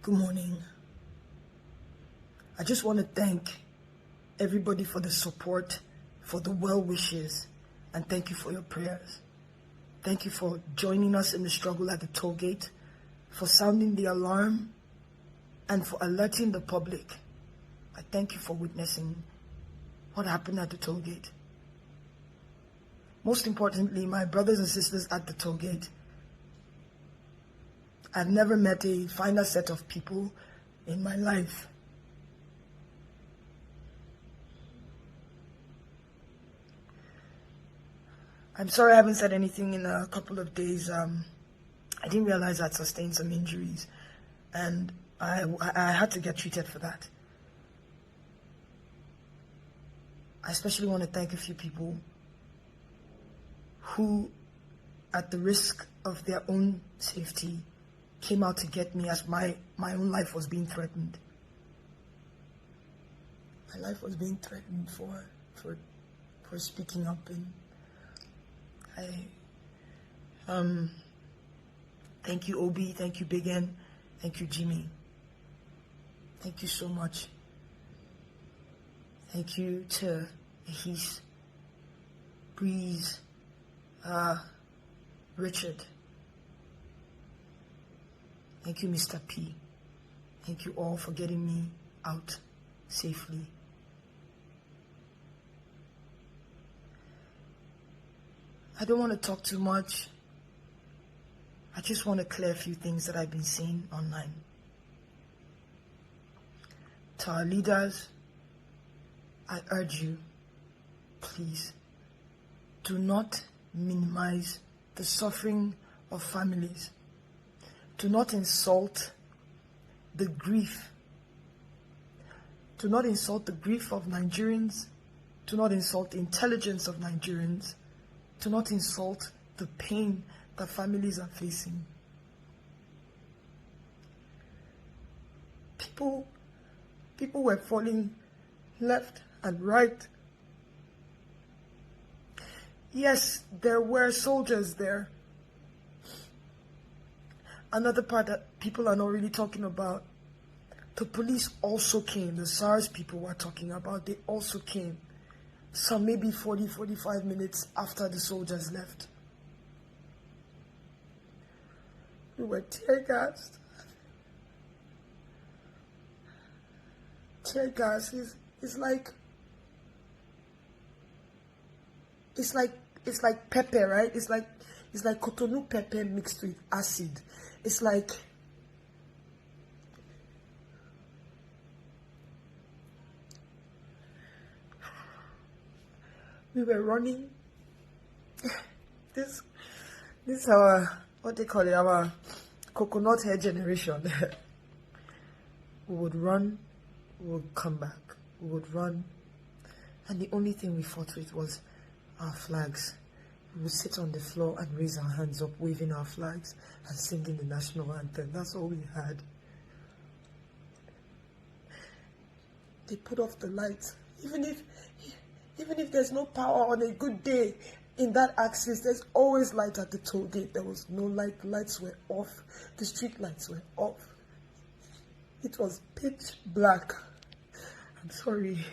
Good morning. I just want to thank everybody for the support, for the well wishes, and thank you for your prayers. Thank you for joining us in the struggle at the toll gate, for sounding the alarm, and for alerting the public. I thank you for witnessing what happened at the toll gate. Most importantly, my brothers and sisters at the toll gate, I've never met a finer set of people in my life. I'm sorry I haven't said anything in a couple of days. I didn't realize I'd sustained some injuries, and I had to get treated for that. I especially want to thank a few people who, at the risk of their own safety, came out to get me as my own life was being threatened. My life was being threatened for speaking up, and thank you, Obi, thank you, Big N, thank you, Jimmy. Thank you so much. Thank you to Ahis, Breeze, Richard. Thank you, Mr. P. Thank you all for getting me out safely. I don't want to talk too much. I just want to clear a few things that I've been seeing online. To our leaders, I urge you, please, do not minimize the suffering of families. Do not insult the grief. Do not insult the grief of Nigerians. Do not insult the intelligence of Nigerians. Do not insult the pain that families are facing. People were falling left and right. Yes, there were soldiers there. Another part that people are not really talking about, the police also came. The SARS people were talking about, they also came. Some maybe 40-45 minutes after the soldiers left. We were tear gassed. Tear gas is like pepper, right? It's like Cotonou pepper mixed with acid. It's like we were running. This is our, what they call it, our coconut hair generation. We would run, we would come back, we would run, and the only thing we fought with was our flags. We would sit on the floor and raise our hands up, waving our flags and singing the national anthem. That's all we had. They put off the lights. Even if there's no power on a good day in that axis, there's always light at the toll gate. There was no light. The lights were off. The street lights were off. It was pitch black. I'm sorry.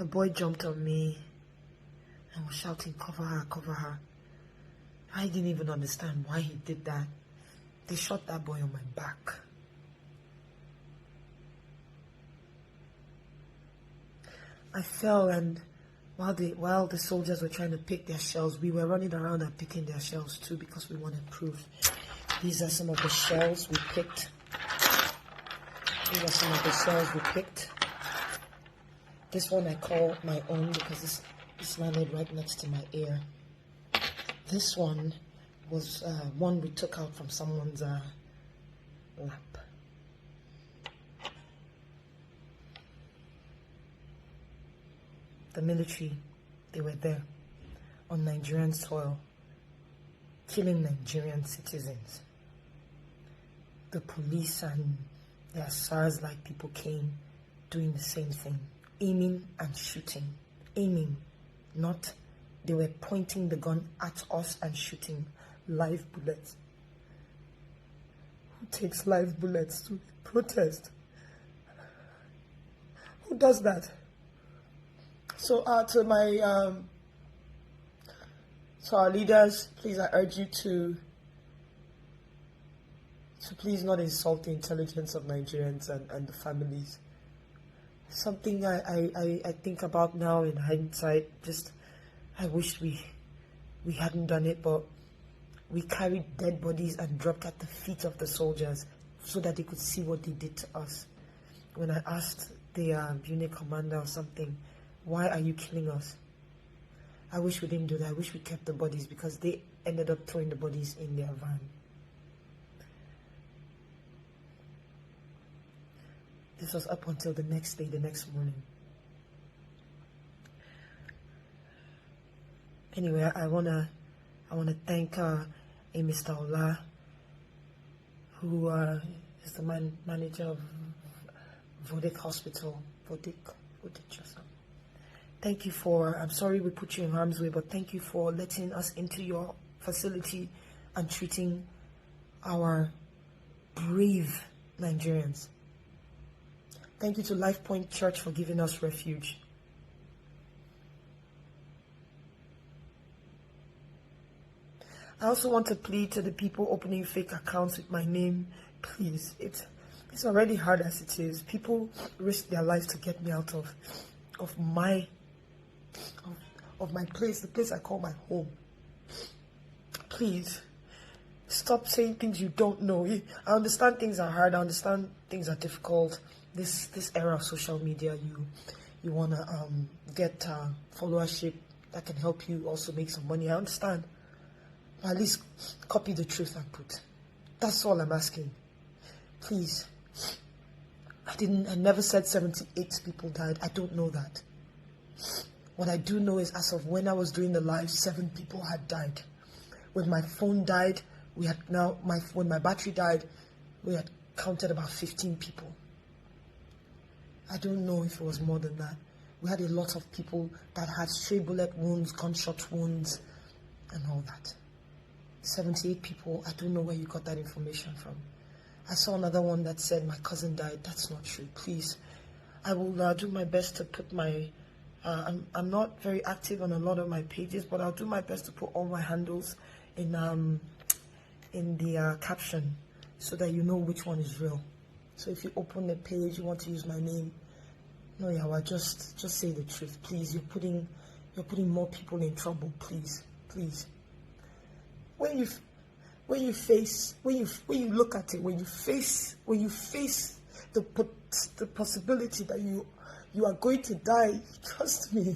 A boy jumped on me and was shouting, "Cover her, cover her." I didn't even understand why he did that. They shot that boy on my back. I fell, and while the soldiers were trying to pick their shells, we were running around and picking their shells too because we wanted proof. These are some of the shells we picked. This one I call my own because this landed right next to my ear. This one was one we took out from someone's lap. The military, they were there on Nigerian soil, killing Nigerian citizens. The police and their SARS-like people came doing the same thing, aiming and shooting. Aiming, not They were pointing the gun at us and shooting live bullets. Who takes live bullets to protest? Who does that? So to our leaders, please, I urge you to please not insult the intelligence of Nigerians and the families. Something I think about now in hindsight, just I wish we hadn't done it, but we carried dead bodies and dropped at the feet of the soldiers so that they could see what they did to us. When I asked the unit commander or something, why are you killing us? I wish we didn't do that. I wish we kept the bodies, because they ended up throwing the bodies in their van. This was up until the next day, the next morning. Anyway, I wanna thank Mr. Ola, who is the manager of Vodek Hospital. Vodek or something. Thank you for, I'm sorry we put you in harm's way, but thank you for letting us into your facility and treating our brave Nigerians. Thank you to Life Point Church for giving us refuge. I also want to plead to the people opening fake accounts with my name. Please, it's already hard as it is. People risk their lives to get me out of my place, the place I call my home. Please, stop saying things you don't know. I understand things are hard. I understand things are difficult. This era of social media, you want to get followership that can help you also make some money. I understand. But at least copy the truth and put. That's all I'm asking. Please. I never said 78 people died. I don't know that. What I do know is, as of when I was doing the live, 7 people had died. When my phone died, when my battery died, we had counted about 15 people. I don't know if it was more than that. We had a lot of people that had stray bullet wounds, gunshot wounds, and all that. 78 people, I don't know where you got that information from. I saw another one that said my cousin died. That's not true. Please, I will do my best to put my... I'm not very active on a lot of my pages, but I'll do my best to put all my handles in the caption so that you know which one is real. So if you open the page, you want to use my name, no, Yawa, just say the truth, please. You're putting more people in trouble, please. When you look at it, when you face the possibility that you are going to die, trust me,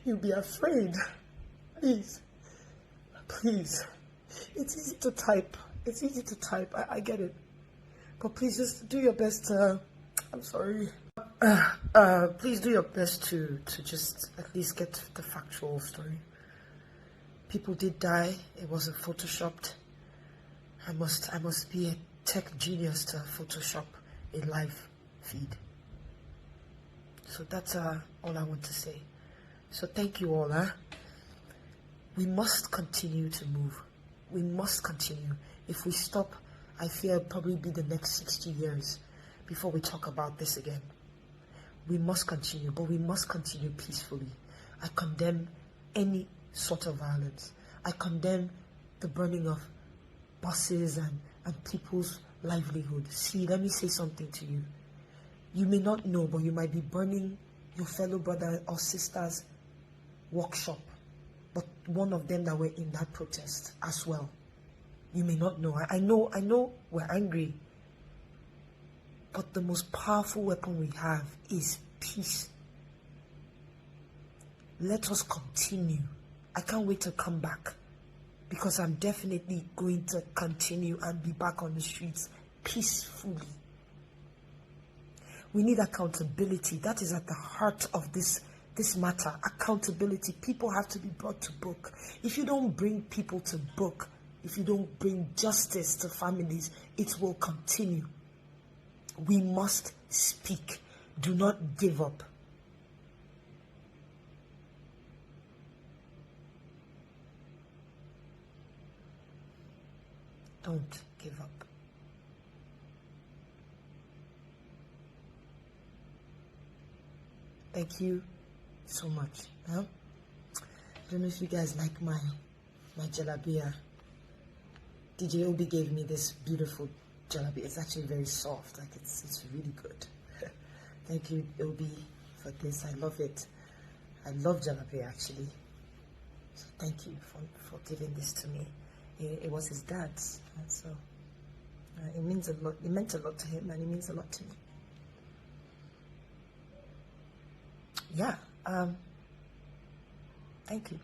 you'll be afraid. Please. It's easy to type. I get it. But please just do your best to, I'm sorry. Please do your best to just at least get the factual story. People did die. It wasn't photoshopped. I must be a tech genius to Photoshop a live feed. So that's all I want to say. So thank you all. We must continue to move. We must continue. If we stop, I fear it'll probably be the next 60 years before we talk about this again. We must continue, but we must continue peacefully. I condemn any sort of violence. I condemn the burning of buses and people's livelihood. See, let me say something to you. You may not know, but you might be burning your fellow brother or sister's workshop, but one of them that were in that protest as well. You may not know. I know we're angry, but the most powerful weapon we have is peace. Let us continue. I can't wait to come back, because I'm definitely going to continue and be back on the streets peacefully. We need accountability. That is at the heart of this matter. Accountability. People have to be brought to book. If you don't bring people to book, if you don't bring justice to families, it will continue. We must speak. Do not give up. Don't give up. Thank you so much. Huh? I don't know if you guys like my jalabia. DJ Obi gave me this beautiful jalabia. It's actually very soft. Like it's really good. Thank you, Obi, for this. I love it. I love jalapeno actually. So thank you for giving this to me. It was his dad's, so it means a lot. It meant a lot to him, and it means a lot to me. Yeah. Thank you.